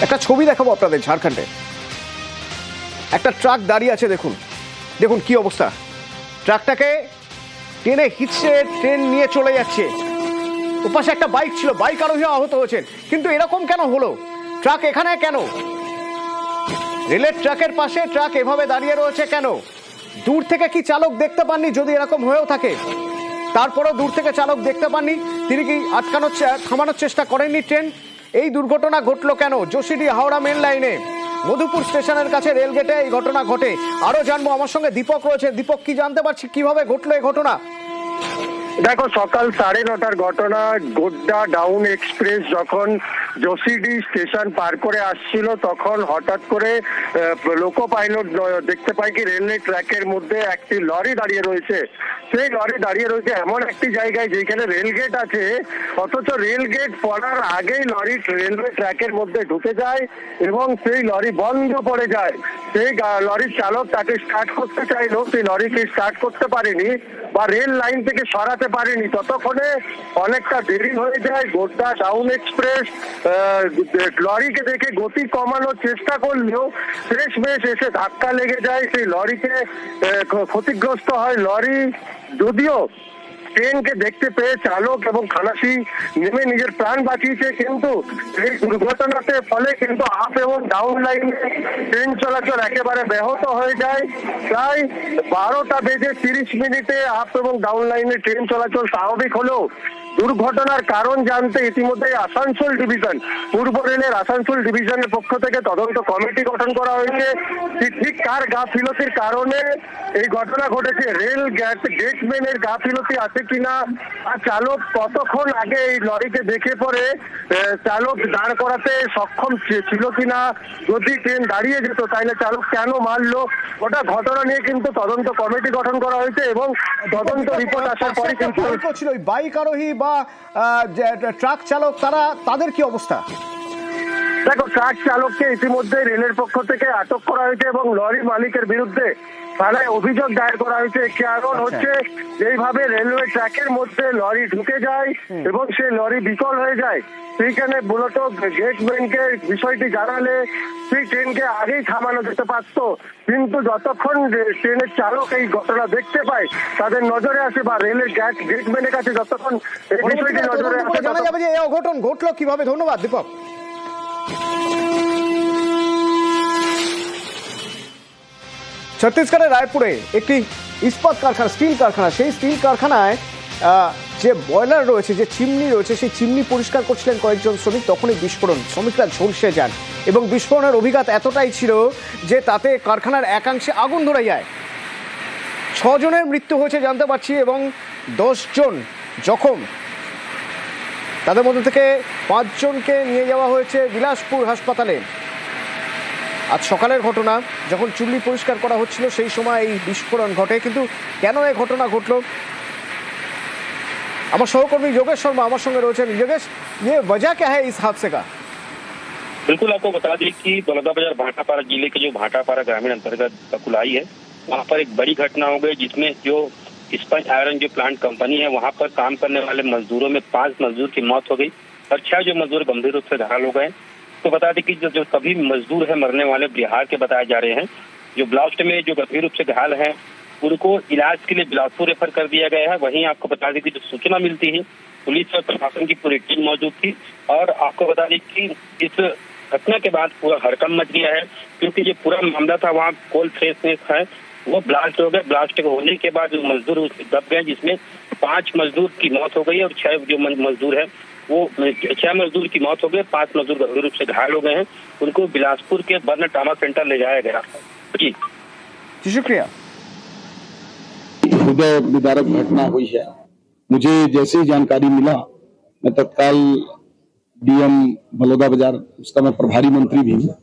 একটা ছবি দেখাবো আপনাদের ঝাড়খণ্ডে। একটা ট্রাক দাঁড়িয়ে আছে, দেখুন দেখুন কি অবস্থা। ট্রাকটাকে ট্রেনে হিচড়ে ট্রেন নিয়ে চলে যাচ্ছে। ওপাশে একটা বাইক ছিল, বাইক আরোহী আহত হয়েছেন। কিন্তু এরকম কেন হলো? ট্রাক এখানে কেন? রেলের ট্রাকের পাশে ট্রাক এভাবে দাঁড়িয়ে রয়েছে কেন? দূর থেকে কি চালক দেখতে পাননি? যদি এরকম হয়েও থাকে, তারপরেও দূর থেকে চালক দেখতে পাননি, তিনি কি থামানোর চেষ্টা করেননি ট্রেন? এই দুর্ঘটনা ঘটলো কেন? যোশীডি হাওড়া মেন লাইনে মধুপুর স্টেশনের কাছে রেলগেটে এই ঘটনা ঘটে। আরো জানবো, আমার সঙ্গে দীপক রয়েছে। দীপক, কি জানতে পারছি কিভাবে ঘটলো এই ঘটনা? দেখো, সকাল 9:30টার ঘটনা। গোড্ডা ডাউন এক্সপ্রেস যখন যোশীডি স্টেশন পার করে আসছিল, তখন হঠাৎ করে লোকো পাইলট দেখতে পায় কি রেলওয়ে ট্র্যাকের মধ্যে একটি লরি দাঁড়িয়ে রয়েছে। সেই লরি দাঁড়িয়ে রয়েছে এমন একটি জায়গায় যেখানে রেলগেট আছে, অথচ রেলগেট পড়ার আগেই লরি রেলওয়ে ট্র্যাকের মধ্যে ঢুকে যায় এবং সেই লরি বন্ধ পড়ে যায়। সেই লরির চালক তাকে স্টার্ট করতে চাইলেও সেই লরিকে স্টার্ট করতে পারেনি বা রেল লাইন থেকে সরাতে পারেনি। ততক্ষণে অনেকটা দেরি হয়ে যায়। গোড্ডা ডাউন এক্সপ্রেস লরিকে দেখে গতি কমানোর চেষ্টা করলেও শেষমেশ এসে ধাক্কা লেগে যায়, সেই লরিতে ক্ষতিগ্রস্ত হয় লরি। যদিও ট্রেনকে দেখতে পেয়ে চালক এবং খালাসি নেমে নিজের প্রাণ বাঁচিয়েছে, কিন্তু এই দুর্ঘটনাতে ফলে কিন্তু আপ এবং ডাউন লাইনে ট্রেন চলাচল একেবারে ব্যাহত হয়ে যায়। প্রায় 12:30 আপ এবং ডাউন লাইনে ট্রেন চলাচল স্বাভাবিক হলেও দুর্ঘটনার কারণ জানতে ইতিমধ্যে আসানসোল ডিভিশন, পূর্ব রেলের আসানসোল ডিভিশনের পক্ষ থেকে তদন্ত কমিটি গঠন করা হয়েছে। ঠিক কার গাফিলতির কারণে এই ঘটনা ঘটেছে, রেল গেটম্যানের গাফিলতি আছে কিনা, আর চালক কতক্ষণ আগে এই লরিকে দেখে পরে চালক দাঁড় করাতে সক্ষম ছিল কিনা, যদি ট্রেন দাঁড়িয়ে যেত তাহলে চালক কেন মারলো, ওটা ঘটনা নিয়ে কিন্তু তদন্ত কমিটি গঠন করা হয়েছে এবং তদন্ত রিপোর্ট আসার পরে কিন্তু ছিল বাইক আরোহী বা ট্রাক চালক, তাদের কি অবস্থা? দেখো, ট্রাক চালককে ইতিমধ্যে রেলের পক্ষ থেকে আটক করা হয়েছে এবং লরি মালিকের বিরুদ্ধে থানায় অভিযোগ দায়ের করা হয়েছে। কারণ হচ্ছে যেইভাবে রেলওয়ে ট্র্যাকের মধ্যে লরি ঢুকে যায় এবং সেই লরি বিকল হয়ে যায়, সেইখানে মূলত গেটম্যানকে বিষয়টি জানালে সেই ট্রেনকে আগেই থামানো যেতে পারতো। কিন্তু যতক্ষণ ট্রেনের চালক এই ঘটনা দেখতে পায়, তাদের নজরে আসে বা রেলের গেটম্যানের কাছে যতক্ষণ এই বিষয়টি নজরে আসে, জানা যাবে যে এই অঘটন ঘটলো কিভাবে। ধন্যবাদ দীপক। ছত্তিশগড়ের রায়পুরে একটি ইস্পাত কারখানা, স্টিল কারখানা, সেই স্টিল কারখানায় যে বয়লার রয়েছে, যে চিমনি রয়েছে, সেই চিমনি পরিষ্কার করছিলেন কয়েকজন শ্রমিক, তখনই বিস্ফোরণ। শ্রমিকরা ঝলসে যান এবং বিস্ফোরণের অভিজ্ঞতা এতটাই ছিল যে তাতে কারখানার একাংশে আগুন ধরে যায়। 6 জনের মৃত্যু হয়েছে জানতে পারছি এবং 10 জন জখম। তাদের মধ্যে থেকে 5 জনকে নিয়ে যাওয়া হয়েছে বিলাসপুর হাসপাতালে। আজ সকালের ঘটনা, যখন চুল্লি পরিষ্কার করা হচ্ছিল সেই সময় এই বিস্ফোরণ ঘটে। কিন্তু কেন এই ঘটনা ঘটল, আমার সহকর্মী যোগেশ শর্মা আমার সঙ্গে রয়েছেন। যোগেশ, ये वजह क्या है इस हादसे का? बिल्कुल, आपको बता दें कि बलौदाबाजार भाटापारा जिले के जो भाटापारा ग्रामीण अंतर्गत ककुलाई है, वहाँ पर एक बड़ी घटना हो गई, जिसमें जो स्पंज आयरन जो प्लांट कंपनी है, वहाँ पर काम करने वाले मजदूरों में 5 मजदूर की मौत हो गई और 6 जो मजदूर गंभीर रूप से घायल हो गए। तो बता दें कि जो सभी मजदूर है मरने वाले बिहार के बताए जा रहे हैं। जो ब्लास्ट में जो गंभीर रूप से घायल हैं, उनको इलाज के लिए बिलासपुर रेफर कर दिया गया है। वहीं आपको बता दें कि जो सूचना मिलती है, पुलिस और प्रशासन की पूरी टीम मौजूद थी और आपको बता दें कि इस घटना के बाद पूरा हड़कंप मच गया है, क्योंकि जो पूरा मामला था वहाँ कोल फ्रेशनेस है वो ब्लास्ट हो गया। ब्लास्ट होने के बाद जो मजदूर दब गए, जिसमें 5 मजदूर की मौत हो गई और 6 जो मजदूर है वो 6 मजदूर की मौत हो गई, 5 मजदूर गंभीर रूप से घायल हो गए हैं। उनको बिलासपुर के बर्न ट्रॉमा सेंटर ले जाया गया। जी शुक्रिया। हृदय विदारक घटना हुई है। मुझे जैसे ही जानकारी मिला, मैं तत्काल डीएम बलौदाबाजार, उसका मैं प्रभारी मंत्री भी हूँ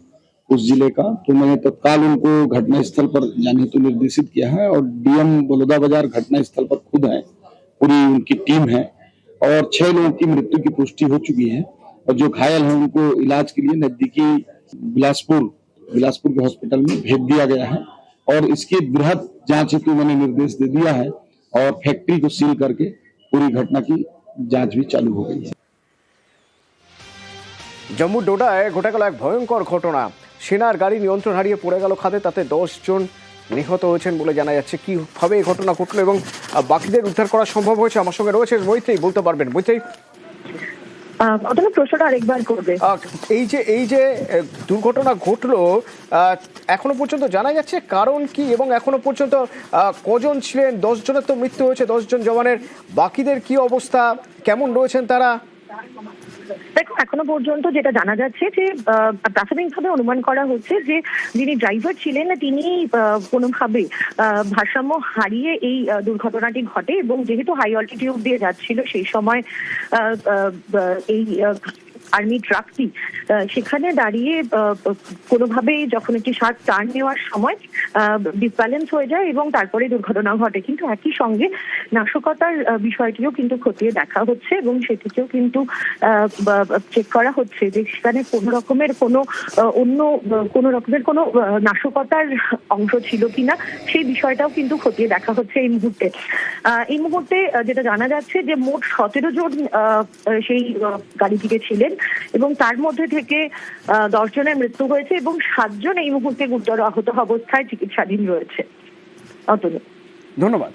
उस जिले का, तो मैंने तत्काल उनको घटना स्थल पर जाने हेतु निर्देशित किया है और डीएम बलौदाबाजार घटना स्थल पर खुद है, पूरी उनकी टीम है और 6 लोगों की मृत्यु की पुष्टि हो चुकी है और जो घायल हैं उनको इलाज के लिए नजदीकी बिलासपुर के हॉस्पिटल में भेज दिया गया है और इसकी बृहद जांच हेतु मैंने निर्देश दे दिया है और फैक्ट्री को सील करके पूरी घटना की जांच भी चालू हो गई है। জম্মুর ডোডায় ঘটে গেল এক ভয়ঙ্কর ঘটনা। সেনার গাড়ি নিয়ন্ত্রণ হারিয়ে পড়ে গেল খাদে, তাতে 10 জন নিহত হয়েছেন বলে জানা যাচ্ছে। কিভাবে এই ঘটনা ঘটলো এবং বাকিদের উদ্ধার করা সম্ভব হয়েছে, আমার সঙ্গে রয়েছে মৈত্রী, বলতে পারবেন মৈত্রী? প্রশ্নটা আরেকবার করবে। এই যে দুর্ঘটনা ঘটলো, এখনো পর্যন্ত জানা যাচ্ছে কারণ কি এবং এখনো পর্যন্ত কজন ছিলেন? 10 জনের তো মৃত্যু হয়েছে, 10 জন জওয়ানের। বাকিদের কি অবস্থা, কেমন রয়েছেন তারা? দেখো, এখনো পর্যন্ত যেটা জানা যাচ্ছে যে প্রাথমিকভাবে অনুমান করা হচ্ছে যে যিনি ড্রাইভার ছিলেন তিনি কোনোভাবে ভারসাম্য হারিয়ে এই দুর্ঘটনাটি ঘটে, এবং যেহেতু হাই অল্টিটিউড দিয়ে যাচ্ছিল সেই সময় এই আর্মি ট্রাকটি সেখানে দাঁড়িয়ে কোনোভাবেই যখন একটি শার্প টার্ন নেওয়ার সময় ডিসব্যালেন্স হয়ে যায় এবং তারপরে দুর্ঘটনা ঘটে। কিন্তু একই সঙ্গে নাশকতার বিষয়টিও কিন্তু খতিয়ে দেখা হচ্ছে এবং সেটিকেও কিন্তু চেক করা হচ্ছে যে সেখানে কোনো রকমের কোনো নাশকতার অংশ ছিল কিনা, সেই বিষয়টাও কিন্তু খতিয়ে দেখা হচ্ছে এই মুহূর্তে। যেটা জানা যাচ্ছে যে মোট 17 জন সেই গাড়িটিতে ছিলেন এবং তার মধ্যে থেকে 10 জনের মৃত্যু হয়েছে এবং 7 জন এই মুহূর্তে গুরুতর আহত অবস্থায় চিকিৎসাধীন রয়েছে। ধন্যবাদ।